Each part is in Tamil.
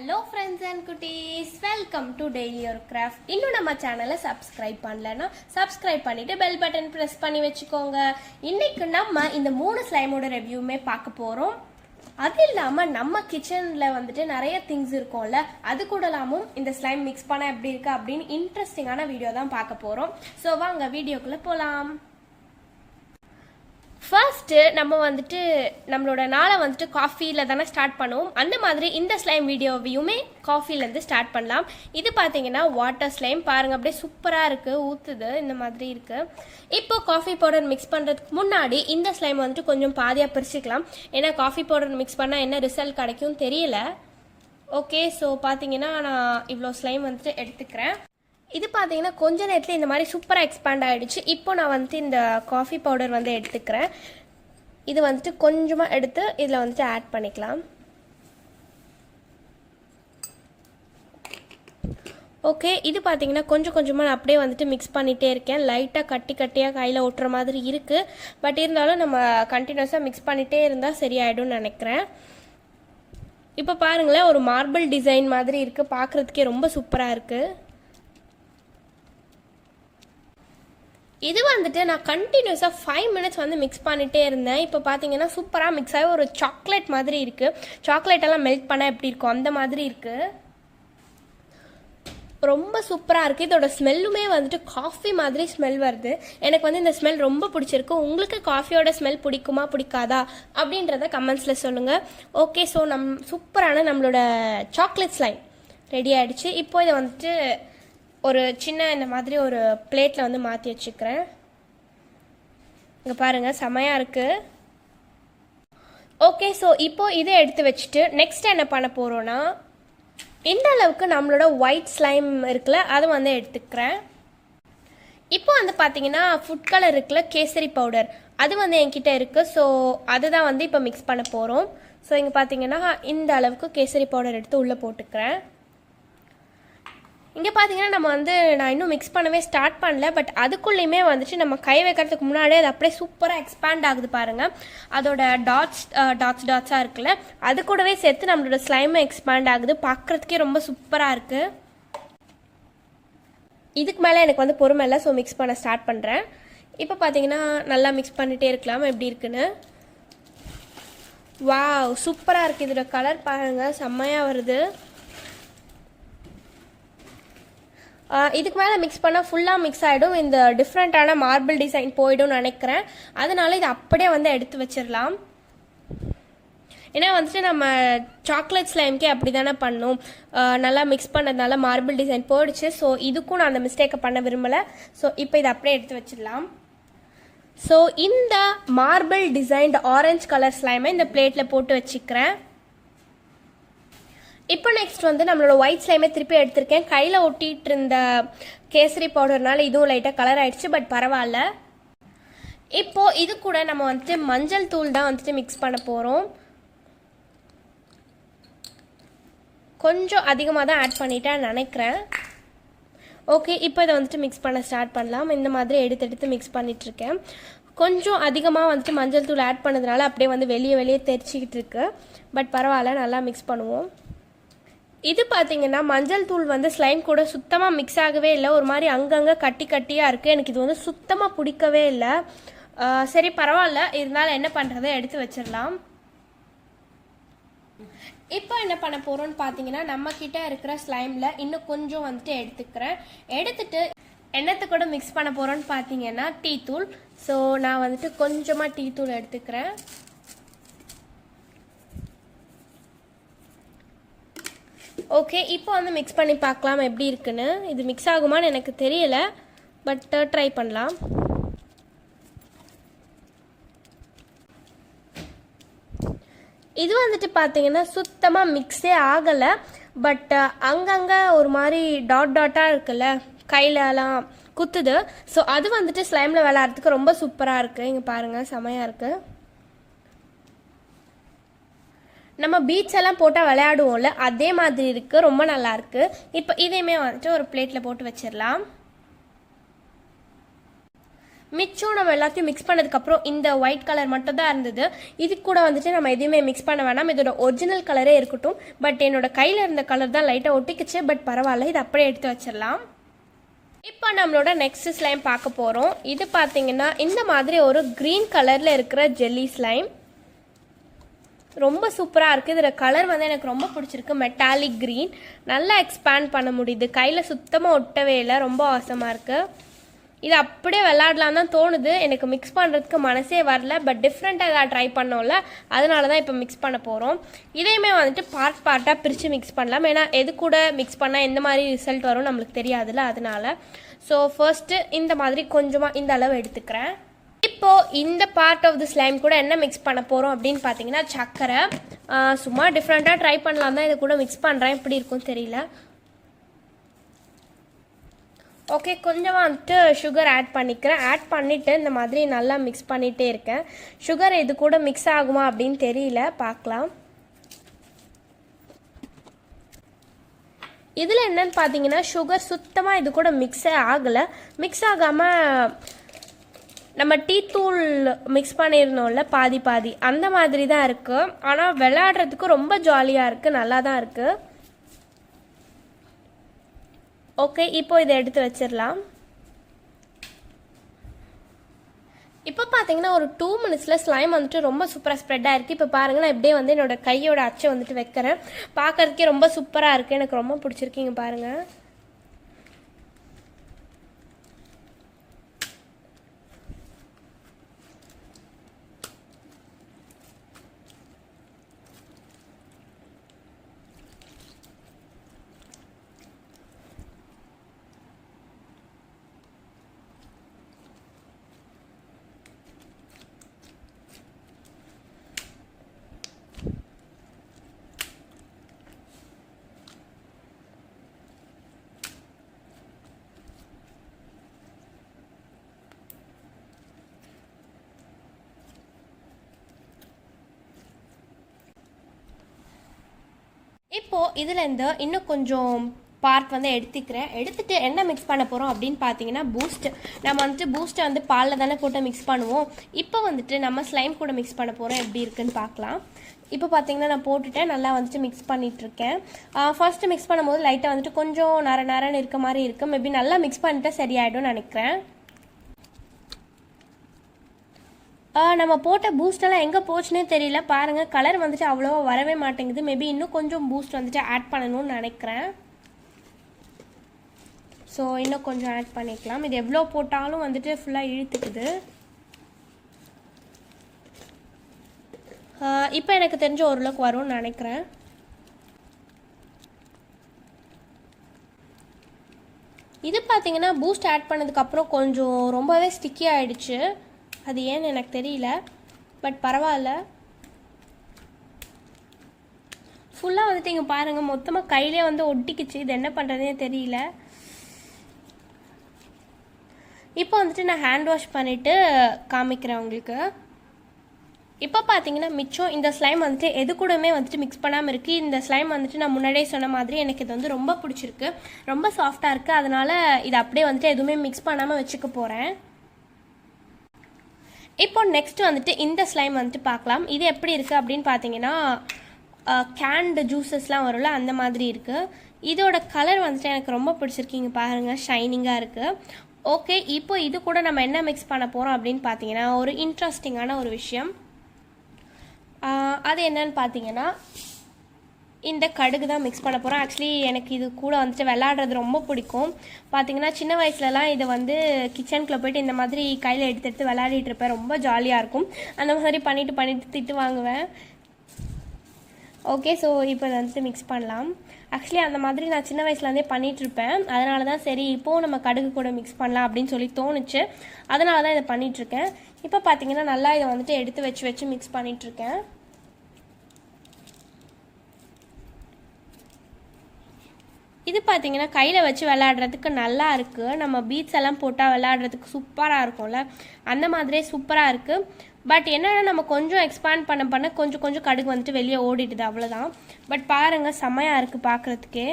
Hello friends and cuties, welcome to Daily Oru Craft. இன்னும் நம்ம சேனலை சப்ஸ்கிரைப் பண்ணலனா சப்ஸ்கிரைப் பண்ணிட்டு பெல் பட்டன் பிரஸ் பண்ணி வச்சுக்கோங்க. இன்னைக்கு நம்ம இந்த 3 ஸ்லைமோட ரிவ்யூமே பார்க்க போறோம். அது இல்லாம நம்ம கிச்சன்ல வந்துட்டு நிறைய திங்ஸ் இருக்கும்ல, அது கூடலாமும் இந்த ஸ்லைம் மிக்ஸ் பண்ண எப்படி இருக்கு அப்படின்னு இன்ட்ரெஸ்டிங்கான வீடியோ தான் பார்க்க போறோம். ஸோ வாங்க வீடியோக்குள்ள போலாம். ஃபர்ஸ்ட்டு நம்ம வந்துட்டு நம்மளோட நாளை வந்துட்டு காஃபியில் தானே ஸ்டார்ட் பண்ணுவோம். அந்த மாதிரி இந்த ஸ்லைம் வீடியோவையுமே காஃபிலேருந்து ஸ்டார்ட் பண்ணலாம். இது பார்த்தீங்கன்னா வாட்டர் ஸ்லைம் பாருங்கள், அப்படியே சூப்பராக இருக்குது, ஊற்றுது இந்த மாதிரி இருக்குது. இப்போ காஃபி பவுடர் மிக்ஸ் பண்ணுறதுக்கு முன்னாடி இந்த ஸ்லைம் வந்துட்டு கொஞ்சம் பாதியாக பிரிச்சுக்கலாம். ஏன்னா காஃபி பவுடர் மிக்ஸ் பண்ணால் என்ன ரிசல்ட் கிடைக்கும் தெரியல. ஓகே, ஸோ பார்த்தீங்கன்னா நான் இவ்வளோ ஸ்லைம் வந்துட்டு எடுத்துக்கிறேன். இது பார்த்தீங்கன்னா கொஞ்ச நேரத்தில் இந்த மாதிரி சூப்பராக எக்ஸ்பேண்ட் ஆகிடுச்சு. இப்போ நான் வந்துட்டு இந்த காஃபி பவுடர் வந்து எடுத்துக்கிறேன். இது வந்துட்டு கொஞ்சமாக எடுத்து இதில் வந்துட்டு ஆட் பண்ணிக்கலாம். ஓகே, இது பார்த்தீங்கன்னா கொஞ்சம் கொஞ்சமாக நான் அப்படியே வந்துட்டு மிக்ஸ் பண்ணிகிட்டே இருக்கேன். லைட்டாக கட்டியாக கையில் ஒட்டுற மாதிரி இருக்குது. பட் இருந்தாலும் நம்ம கண்டினியூஸாக மிக்ஸ் பண்ணிகிட்டே இருந்தால் சரியாயிடும்னு நினைக்கிறேன். இப்போ பாருங்களேன், ஒரு மார்பிள் டிசைன் மாதிரி இருக்குது, பார்க்குறதுக்கே ரொம்ப சூப்பராக இருக்குது. இது வந்துட்டு நான் கண்டினியூஸாக 5 மினிட்ஸ் வந்து மிக்ஸ் பண்ணிகிட்டே இருந்தேன். இப்போ பார்த்தீங்கன்னா சூப்பராக மிக்ஸ் ஆகி ஒரு சாக்லேட் மாதிரி இருக்குது. சாக்லேட்டெல்லாம் மெல்ட் பண்ணால் எப்படி இருக்கும் அந்த மாதிரி இருக்குது. ரொம்ப சூப்பராக இருக்குது. இதோட ஸ்மெல்லுமே வந்துட்டு காஃபி மாதிரி ஸ்மெல் வருது. எனக்கு வந்து இந்த ஸ்மெல் ரொம்ப பிடிச்சிருக்கு. உங்களுக்கு காஃபியோட ஸ்மெல் பிடிக்குமா பிடிக்காதா அப்படின்றத கமெண்ட்ஸில் சொல்லுங்கள். ஓகே, ஸோ சூப்பரான நம்மளோட சாக்லேட் ஸ்லைம் ரெடி ஆகிடுச்சு. இப்போ இதை வந்துட்டு ஒரு சின்ன இந்த மாதிரி ஒரு பிளேட்டில் வந்து மாற்றி வச்சுக்கிறேன். இங்கே பாருங்கள், செமையாக இருக்குது. ஓகே, ஸோ இப்போ இதை எடுத்து வச்சுட்டு நெக்ஸ்ட் என்ன பண்ண போகிறோன்னா, இந்த அளவுக்கு நம்மளோட ஒயிட் ஸ்லைம் இருக்குல்ல, அதை வந்து எடுத்துக்கிறேன். இப்போ வந்து பார்த்தீங்கன்னா ஃபுட் கலர் இருக்குல்ல, கேசரி பவுடர், அது வந்து என்கிட்ட இருக்குது. ஸோ அதுதான் வந்து இப்போ மிக்ஸ் பண்ண போகிறோம். ஸோ இங்கே பார்த்தீங்கன்னா இந்த அளவுக்கு கேசரி பவுடர் எடுத்து உள்ளே போட்டுக்கிறேன். இங்கே பார்த்தீங்கன்னா நம்ம வந்து நான் இன்னும் மிக்ஸ் பண்ணவே ஸ்டார்ட் பண்ணல. பட் அதுக்குள்ளேயுமே வந்துட்டு நம்ம கை வைக்கிறதுக்கு முன்னாடியே அது அப்படியே சூப்பராக எக்ஸ்பேண்ட் ஆகுது பாருங்கள். அதோட டாட்ஸாக இருக்குல்ல, அது கூடவே சேர்த்து நம்மளோட ஸ்லைமும் எக்ஸ்பேண்ட் ஆகுது. பார்க்குறதுக்கே ரொம்ப சூப்பராக இருக்குது. இதுக்கு மேலே எனக்கு வந்து பொறுமை இல்லை, ஸோ மிக்ஸ் பண்ண ஸ்டார்ட் பண்ணுறேன். இப்போ பார்த்தீங்கன்னா நல்லா மிக்ஸ் பண்ணிகிட்டே இருக்கலாம் எப்படி இருக்குன்னு. வாவ், சூப்பராக இருக்குது. இதோட கலர் பாருங்கள், செம்மையாக வருது. இதுக்கு மேலே மிக்ஸ் பண்ணால் ஃபுல்லாக மிக்ஸ் ஆகிடும். இந்த டிஃப்ரெண்ட்டான மார்பிள் டிசைன் போய்டும்னு நினைக்கிறேன். அதனால இதை அப்படியே வந்து எடுத்து வச்சிடலாம். ஏன்னா வந்துட்டு நம்ம சாக்லேட் ஸ்லைம்கே அப்படி தானே பண்ணும். நல்லா மிக்ஸ் பண்ணதுனால மார்பிள் டிசைன் போயிடுச்சு. ஸோ இதுக்கும் நான் அந்த மிஸ்டேக்கை பண்ண விரும்பலை. ஸோ இப்போ இதை அப்படியே எடுத்து வச்சிடலாம். ஸோ இந்த மார்பிள் டிசைன்டு ஆரஞ்சு கலர் ஸ்லைமை இந்த பிளேட்டில் போட்டு வச்சுக்கிறேன். இப்போ நெக்ஸ்ட் வந்து நம்மளோட ஒயிட் ஸ்லைமே திருப்பி எடுத்திருக்கேன். கையில் ஒட்டிகிட்டு இருந்த கேசரி பவுடர்னால இதுவும் லைட்டாக கலர் ஆகிடுச்சு, பட் பரவாயில்ல. இப்போது இது கூட நம்ம வந்துட்டு மஞ்சள் தூள் தான் வந்துட்டு மிக்ஸ் பண்ண போகிறோம். கொஞ்சம் அதிகமாக தான் ஆட் பண்ணிட்டேன் நினைக்கிறேன். ஓகே, இப்போ இதை வந்துட்டு மிக்ஸ் பண்ண ஸ்டார்ட் பண்ணலாம். இந்த மாதிரி எடுத்து மிக்ஸ் பண்ணிகிட்ருக்கேன். கொஞ்சம் அதிகமாக வந்துட்டு மஞ்சள் தூள் ஆட் பண்ணதுனால அப்படியே வந்து வெளியே தெரிச்சிக்கிட்டு இருக்கு. பட் பரவாயில்ல, நல்லா மிக்ஸ் பண்ணுவோம். இது பார்த்தீங்கன்னா மஞ்சள் தூள் வந்து ஸ்லைம் கூட சுத்தமாக மிக்ஸ் ஆகவே இல்லை. ஒரு மாதிரி அங்கங்கே கட்டியாக இருக்குது. எனக்கு இது வந்து சுத்தமாக பிடிக்கவே இல்லை. சரி பரவாயில்ல, இருந்தாலும் என்ன பண்ணுறதை எடுத்து வச்சிடலாம். இப்போ என்ன பண்ண போகிறோன்னு பார்த்தீங்கன்னா, நம்மக்கிட்ட இருக்கிற ஸ்லைமில் இன்னும் கொஞ்சம் வந்துட்டு எடுத்துட்டு என்னத்தை கூட மிக்ஸ் பண்ண போகிறோன்னு பார்த்தீங்கன்னா டீ தூள். ஸோ நான் வந்துட்டு கொஞ்சமாக டீ தூள் எடுத்துக்கிறேன். ஓகே, இப்போ வந்து மிக்ஸ் பண்ணி பார்க்கலாம் எப்படி இருக்குன்னு. இது மிக்ஸ் ஆகுமான்னு எனக்கு தெரியல, பட் ட்ரை பண்ணலாம். இது வந்துட்டு பார்த்தீங்கன்னா சுத்தமாக மிக்ஸே ஆகலை. பட் அங்கங்கே ஒரு மாதிரி டாட்டாக இருக்குல்ல, கையிலலாம் குத்துது. ஸோ அது வந்துட்டு ஸ்லைமில் விளையாடுறதுக்கு ரொம்ப சூப்பராக இருக்குது. இங்கே பாருங்கள், செமையாக இருக்குது. நம்ம பீச் எல்லாம் போட்டால் விளையாடுவோம்ல, அதே மாதிரி இருக்குது, ரொம்ப நல்லாயிருக்கு. இப்போ இதையுமே வந்துட்டு ஒரு பிளேட்டில் போட்டு வச்சிடலாம். மிச்சம் நம்ம எல்லாத்தையும் மிக்ஸ் பண்ணதுக்கப்புறம் இந்த ஒயிட் கலர் மட்டும் தான் இருந்தது. இது கூட வந்துட்டு நம்ம எதுவுமே மிக்ஸ் பண்ண வேணாம், இதோட ஒரிஜினல் கலரே இருக்கட்டும். பட் என்னோட கையில் இருந்த கலர் தான் லைட்டாக ஒட்டிக்குச்சு. பட் பரவாயில்ல, இது அப்படியே எடுத்து வச்சிடலாம். இப்போ நம்மளோட நெக்ஸ்ட் ஸ்லைம் பார்க்க போகிறோம். இது பார்த்தீங்கன்னா இந்த மாதிரி ஒரு க்ரீன் கலரில் இருக்கிற ஜெல்லி ஸ்லைம். ரொம்ப சூப்பராக இருக்குது. இதில் கலர் வந்து எனக்கு ரொம்ப பிடிச்சிருக்கு, மெட்டாலிக் க்ரீன். நல்லா எக்ஸ்பேண்ட் பண்ண முடியுது, கையில் சுத்தமாக ஒட்டவே இல்லை, ரொம்ப அவசமாக இருக்குது. இது அப்படியே விளாட்லாம் தான் தோணுது, எனக்கு மிக்ஸ் பண்ணுறதுக்கு மனசே வரல. பட் டிஃப்ரெண்ட்டாக எதாவது ட்ரை பண்ணோம்ல, அதனால தான் இப்போ மிக்ஸ் பண்ண போகிறோம். இதையுமே வந்துட்டு பார்ட்டாக பிரித்து மிக்ஸ் பண்ணலாம். ஏன்னா எது கூட மிக்ஸ் பண்ணால் எந்த மாதிரி ரிசல்ட் வரும் நம்மளுக்கு தெரியாதுல்ல, அதனால. ஸோ ஃபர்ஸ்ட்டு இந்த மாதிரி கொஞ்சமாக இந்த அளவு எடுத்துக்கிறேன். இப்போது இந்த பார்ட் ஆஃப் தி ஸ்லைம் கூட என்ன மிக்ஸ் பண்ண போகிறோம் அப்படின்னு பார்த்தீங்கன்னா சர்க்கரை. சும்மா டிஃப்ரெண்ட்டாக ட்ரை பண்ணலாம் தான் இதை கூட மிக்ஸ் பண்ணுறேன், எப்படி இருக்கும் தெரியல. ஓகே, கொஞ்சமாக வந்துட்டு சுகர் ஆட் பண்ணிக்கிறேன். ஆட் பண்ணிவிட்டு இந்த மாதிரி நல்லா மிக்ஸ் பண்ணிகிட்டே இருக்கேன். சுகர் இது கூட மிக்ஸ் ஆகுமா அப்படின்னு தெரியல, பார்க்கலாம். இதில் என்னன்னு பார்த்தீங்கன்னா சுகர் சுத்தமாக இது கூட மிக்ஸே ஆகலை. மிக்ஸ் ஆகாமல் நம்ம டீ தூள் மிக்ஸ் பண்ணியிருந்தோம்ல பாதி பாதி, அந்த மாதிரி தான் இருக்குது. ஆனால் விளையாடுறதுக்கு ரொம்ப ஜாலியாக இருக்குது, நல்லா தான் இருக்குது. ஓகே, இப்போ இதை எடுத்து வச்சிடலாம். இப்போ பார்த்தீங்கன்னா ஒரு 2 மினிட்ஸில் ஸ்லைம் வந்துட்டு ரொம்ப சூப்பராக ஸ்ப்ரெட் ஆகிருக்கு. இப்போ பாருங்கள், நான் இப்படியே வந்து என்னோடய கையோட அச்சை வந்துட்டு வைக்கிறேன். பார்க்கறதுக்கே ரொம்ப சூப்பராக இருக்குது, எனக்கு ரொம்ப பிடிச்சிருக்கீங்க பாருங்கள். இப்போது இதில் இன்னும் கொஞ்சம் பார்ட் வந்து எடுத்துக்கிறேன். எடுத்துகிட்டு என்ன மிக்ஸ் பண்ண போகிறோம் அப்படின்னு பார்த்தீங்கன்னா பூஸ்ட். நம்ம வந்துட்டு பூஸ்ட்டை வந்து பாலில் தானே போட்டு மிக்ஸ் பண்ணுவோம். இப்போ வந்துட்டு நம்ம ஸ்லைம் கூட மிக்ஸ் பண்ண போகிறோம், எப்படி இருக்குன்னு பார்க்கலாம். இப்போ பார்த்தீங்கன்னா நான் போட்டுட்டேன், நல்லா வந்துட்டு மிக்ஸ் பண்ணிகிட்ருக்கேன். ஃபர்ஸ்ட்டு மிக்ஸ் பண்ணும்போது லைட்டாக வந்துட்டு கொஞ்சம் நரன்னு இருக்க மாதிரி இருக்குது. மேபி நல்லா மிக்ஸ் பண்ணிட்டு சரியாயிடும்னு நினைக்கிறேன். நம்ம போட்ட பூஸ்டெல்லாம் எங்கே போச்சுன்னே தெரியல. பாருங்கள், கலர் வந்துட்டு அவ்வளோவா வரவே மாட்டேங்குது. மேபி இன்னும் கொஞ்சம் பூஸ்ட் வந்துட்டு ஆட் பண்ணணும்னு நினைக்கிறேன். ஸோ இன்னும் கொஞ்சம் ஆட் பண்ணிக்கலாம். இது எவ்வளோ போட்டாலும் வந்துட்டு ஃபுல்லாக இழுத்துக்குது. இப்போ எனக்கு தெரிஞ்ச ஓரளவுக்கு வரும்னு நினைக்கிறேன். இது பார்த்தீங்கன்னா பூஸ்ட் ஆட் பண்ணதுக்கப்புறம் கொஞ்சம் ரொம்பவே ஸ்டிக்கி ஆகிடுச்சு. அது ஏன்னு எனக்கு தெரியல, பட் பரவாயில்ல. ஃபுல்லாக வந்துட்டு இங்கே பாருங்கள், மொத்தமாக கையிலே வந்து ஒட்டிக்குச்சு. இது என்ன பண்ணுறதுனே தெரியல. இப்போ வந்துட்டு நான் ஹேண்ட் வாஷ் பண்ணிவிட்டு காமிக்கிறேன் உங்களுக்கு. இப்போ பார்த்தீங்கன்னா மிச்சம் இந்த ஸ்லைம் வந்துட்டு எது கூடமே வந்துட்டு மிக்ஸ் பண்ணாமல் இருக்குது. இந்த ஸ்லைம் வந்துட்டு நான் முன்னாடியே சொன்ன மாதிரி எனக்கு இது வந்து ரொம்ப பிடிச்சிருக்கு, ரொம்ப சாஃப்டாக இருக்குது. அதனால் இது அப்படியே வந்துட்டு எதுவுமே மிக்ஸ் பண்ணாமல் வச்சுக்க போகிறேன். இப்போ நெக்ஸ்ட் வந்துட்டு இந்த ஸ்லைம் வந்துட்டு பார்க்கலாம். இது எப்படி இருக்குது அப்படின்னு பார்த்தீங்கன்னா கேன்டு ஜூஸஸ்லாம் வரும்ல, அந்த மாதிரி இருக்குது. இதோட கலர் வந்துட்டு எனக்கு ரொம்ப பிடிச்சிருக்கீங்க பாருங்கள், ஷைனிங்காக இருக்குது. ஓகே, இப்போ இது கூட நம்ம என்ன மிக்ஸ் பண்ண போகிறோம் அப்படின்னு பார்த்தீங்கன்னா ஒரு இன்ட்ரெஸ்டிங்கான ஒரு விஷயம். அது என்னன்னு பார்த்தீங்கன்னா இந்த கடுகு தான் மிக்ஸ் பண்ண போகிறோம். ஆக்சுவலி எனக்கு இது கூட வந்துட்டு விளாடுறது ரொம்ப பிடிக்கும். பார்த்தீங்கன்னா சின்ன வயசுலலாம் இதை வந்து கிச்சனுக்குள்ளே போய்ட்டு இந்த மாதிரி கையில் எடுத்து விளையாடிட்டு இருப்பேன், ரொம்ப ஜாலியாக இருக்கும். அந்த மாதிரி பண்ணிவிட்டு திட்டு வாங்குவேன். ஓகே, ஸோ இப்போ இதை வந்துட்டு மிக்ஸ் பண்ணலாம். ஆக்சுவலி அந்த மாதிரி நான் சின்ன வயசுலேருந்தே பண்ணிகிட்ருப்பேன். அதனால தான் சரி இப்போது நம்ம கடுகு கூட மிக்ஸ் பண்ணலாம் அப்படின்னு சொல்லி தோணுச்சு. அதனால தான் இதை பண்ணிகிட்ருக்கேன். இப்போ பார்த்தீங்கன்னா நல்லா இதை வந்துட்டு எடுத்து வச்சு மிக்ஸ் பண்ணிகிட்ருக்கேன். இது பார்த்தீங்கன்னா கையில் வச்சு விளையாடுறதுக்கு நல்லா இருக்குது. நம்ம பீட்ஸ் எல்லாம் போட்டால் விளையாடுறதுக்கு சூப்பராக இருக்கும்ல, அந்த மாதிரியே சூப்பராக இருக்குது. பட் என்னென்னா நம்ம கொஞ்சம் எக்ஸ்பேண்ட் பண்ண கொஞ்சம் கடுகு வந்துட்டு வெளியே ஓடிடுது, அவ்வளோதான். பட் பாருங்கள், செம்மையாக இருக்குது பார்க்குறதுக்கே.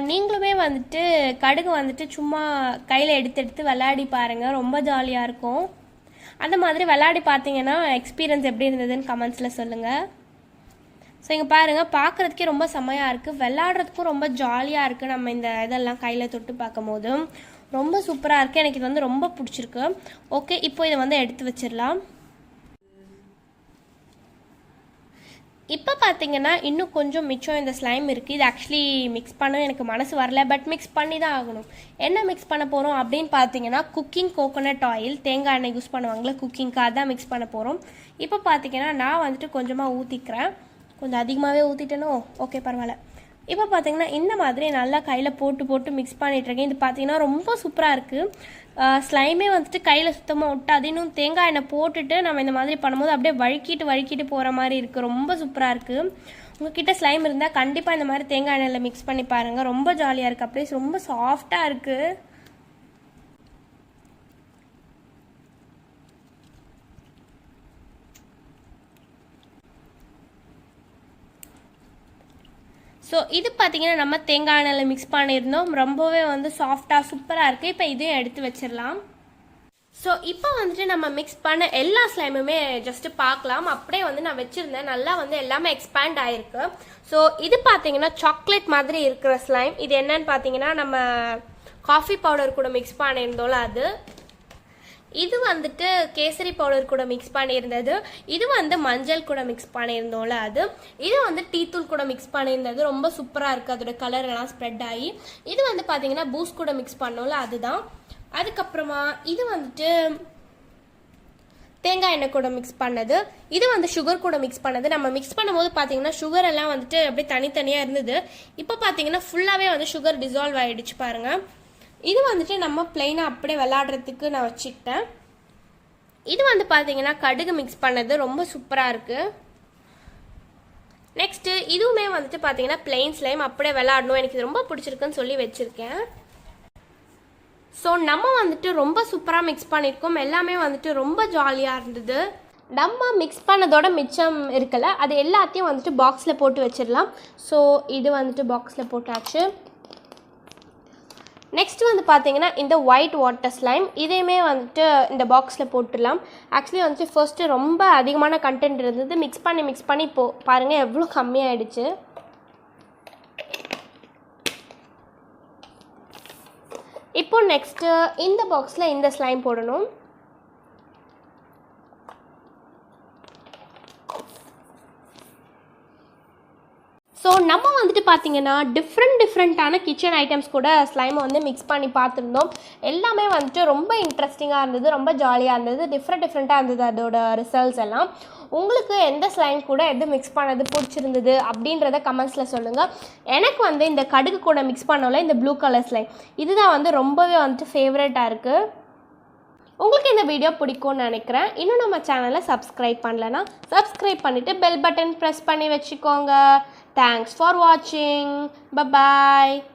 நீங்களுமே வந்துட்டு கடுகு வந்துட்டு சும்மா கையில் எடுத்து விளையாடி பாருங்கள், ரொம்ப ஜாலியாக இருக்கும். அந்த மாதிரி விளையாடி பார்த்தீங்கன்னா எக்ஸ்பீரியன்ஸ் எப்படி இருந்ததுன்னு கமெண்ட்ஸில் சொல்லுங்கள். ஸோ இங்கே பாருங்கள், பார்க்குறதுக்கே ரொம்ப செம்மையாக இருக்குது, விளையாடுறதுக்கும் ரொம்ப ஜாலியாக இருக்குது. நம்ம இந்த இதெல்லாம் கையில் தொட்டு பார்க்கும் போது ரொம்ப சூப்பராக இருக்குது. எனக்கு இது வந்து ரொம்ப பிடிச்சிருக்கு. ஓகே, இப்போ இதை வந்து எடுத்து வச்சிடலாம். இப்போ பார்த்தீங்கன்னா இன்னும் கொஞ்சம் மிச்சம் இந்த ஸ்லைம் இருக்குது. இது ஆக்சுவலி மிக்ஸ் பண்ண எனக்கு மனசு வரல, பட் மிக்ஸ் பண்ணி தான் ஆகணும். என்ன மிக்ஸ் பண்ண போகிறோம் அப்படின்னு பார்த்தீங்கன்னா குக்கிங் கோகோனட் ஆயில், தேங்காய் எண்ணெய் யூஸ் பண்ணுவாங்களே குக்கிங்க்கு, அதான் மிக்ஸ் பண்ண போகிறோம். இப்போ பார்த்தீங்கன்னா நான் வந்துட்டு கொஞ்சமாக ஊற்றிக்கிறேன். கொஞ்சம் அதிகமாகவே ஊற்றிட்டேனோ, ஓகே பரவாயில்ல. இப்போ பார்த்தீங்கன்னா இந்த மாதிரி நல்லா கையில் போட்டு மிக்ஸ் பண்ணிகிட்ருக்கேன். இது பார்த்தீங்கன்னா ரொம்ப சூப்பராக இருக்குது. ஸ்லைமே வந்துட்டு கையில் சுத்தமாக விட்டாது. இன்னும் தேங்காய் எண்ணெய் போட்டுட்டு நம்ம இந்த மாதிரி பண்ணும்போது அப்படியே வழுக்கிட்டு போகிற மாதிரி இருக்குது. ரொம்ப சூப்பராக இருக்குது. உங்ககிட்ட ஸ்லைம் இருந்தால் கண்டிப்பாக இந்த மாதிரி தேங்காய் எண்ணெயில் மிக்ஸ் பண்ணி பாருங்கள், ரொம்ப ஜாலியாக இருக்குது. அப்படியே ரொம்ப சாஃப்டாக இருக்குது. ஸோ இது பார்த்தீங்கன்னா நம்ம தேங்காய் எண்ணெயில் மிக்ஸ் பண்ணியிருந்தோம், ரொம்பவே வந்து சாஃப்டாக சூப்பராக இருக்குது. இப்போ இதையும் எடுத்து வச்சிடலாம். ஸோ இப்போ வந்துட்டு நம்ம மிக்ஸ் பண்ண எல்லா ஸ்லைமுமே ஜஸ்ட்டு பார்க்கலாம். அப்படியே வந்து நான் வச்சுருந்தேன், நல்லா வந்து எல்லாமே எக்ஸ்பேண்ட் ஆகிருக்கு. ஸோ இது பார்த்தீங்கன்னா சாக்லேட் மாதிரி இருக்கிற ஸ்லைம். இது என்னன்னு பார்த்தீங்கன்னா நம்ம காஃபி பவுடர் கூட மிக்ஸ் பண்ணியிருந்தோம்ல அது. இது வந்துட்டு கேசரி பவுடர் கூட மிக்ஸ் பண்ணியிருந்தது. இது வந்து மஞ்சள் கூட மிக்ஸ் பண்ணியிருந்தோம்ல அது. இது வந்து டீத்தூள் கூட மிக்ஸ் பண்ணியிருந்தது, ரொம்ப சூப்பராக இருக்குது. அதோட கலர் எல்லாம் ஸ்ப்ரெட் ஆகி. இது வந்து பார்த்தீங்கன்னா பூஸ்ட் கூட மிக்ஸ் பண்ணோம்ல அதுதான். அதுக்கப்புறமா இது வந்துட்டு தேங்காய் எண்ணெய் கூட மிக்ஸ் பண்ணது. இது வந்து சுகர் கூட மிக்ஸ் பண்ணது. நம்ம மிக்ஸ் பண்ணும்போது பார்த்தீங்கன்னா சுகர் எல்லாம் வந்துட்டு அப்படியே தனித்தனியாக இருந்தது. இப்போ பார்த்தீங்கன்னா ஃபுல்லாகவே வந்து சுகர் டிசால்வ் ஆகிடுச்சு பாருங்கள். இது வந்துட்டு நம்ம பிளெயினாக அப்படியே விளாடுறதுக்கு நான் வச்சுக்கிட்டேன். இது வந்து பார்த்தீங்கன்னா கடுகு மிக்ஸ் பண்ணது, ரொம்ப சூப்பராக இருக்குது. நெக்ஸ்ட்டு இதுவுமே வந்துட்டு பார்த்தீங்கன்னா பிளெயின் ஸ்லைம், அப்படியே விளாடணும், எனக்கு இது ரொம்ப பிடிச்சிருக்குன்னு சொல்லி வச்சுருக்கேன். ஸோ நம்ம வந்துட்டு ரொம்ப சூப்பராக மிக்ஸ் பண்ணியிருக்கோம். எல்லாமே வந்துட்டு ரொம்ப ஜாலியாக இருந்தது. நம்ம மிக்ஸ் பண்ணதோட மிச்சம் இருக்குல்ல, அது எல்லாத்தையும் வந்துட்டு பாக்ஸில் போட்டு வச்சிடலாம். ஸோ இது வந்துட்டு பாக்ஸில் போட்டாச்சு. நெக்ஸ்ட் வந்து பார்த்தீங்கன்னா இந்த ஒயிட் வாட்டர் ஸ்லைம், இதையுமே வந்துட்டு இந்த பாக்ஸில் போட்டுடலாம். ஆக்சுவலி வந்துட்டு ஃபர்ஸ்ட்டு ரொம்ப அதிகமான கண்டென்ட் இருந்தது, மிக்ஸ் பண்ணி பாருங்கள் எவ்வளோ கம்மியாயிடுச்சு. இப்போ நெக்ஸ்ட்டு இந்த பாக்ஸில் இந்த ஸ்லைம் போடணும். ஸோ நம்ம வந்துட்டு பார்த்தீங்கன்னா டிஃப்ரெண்ட்டான கிச்சன் ஐட்டம்ஸ் கூட ஸ்லைமை வந்து மிக்ஸ் பண்ணி பார்த்துருந்தோம். எல்லாமே வந்துட்டு ரொம்ப இன்ட்ரெஸ்டிங்காக இருந்தது, ரொம்ப ஜாலியாக இருந்தது, டிஃப்ரெண்ட்டாக இருந்தது அதோட ரிசல்ட்ஸ் எல்லாம். உங்களுக்கு எந்த ஸ்லைம் கூட எது மிக்ஸ் பண்ணது பிடிச்சிருந்தது அப்படின்றத கமெண்ட்ஸில் சொல்லுங்கள். எனக்கு வந்து இந்த கடுகு கூட மிக்ஸ் பண்ணோம்ல இந்த ப்ளூ கலர் ஸ்லைம், இதுதான் வந்து ரொம்பவே வந்துட்டு ஃபேவரட்டாக இருக்குது. உங்களுக்கு இந்த வீடியோ பிடிக்கும்னு நினைக்கிறேன். இன்னும் நம்ம சேனலை சப்ஸ்கிரைப் பண்ணலன்னா சப்ஸ்கிரைப் பண்ணிவிட்டு பெல் பட்டன் ப்ரெஸ் பண்ணி வச்சுக்கோங்க. Thanks for watching. Bye bye.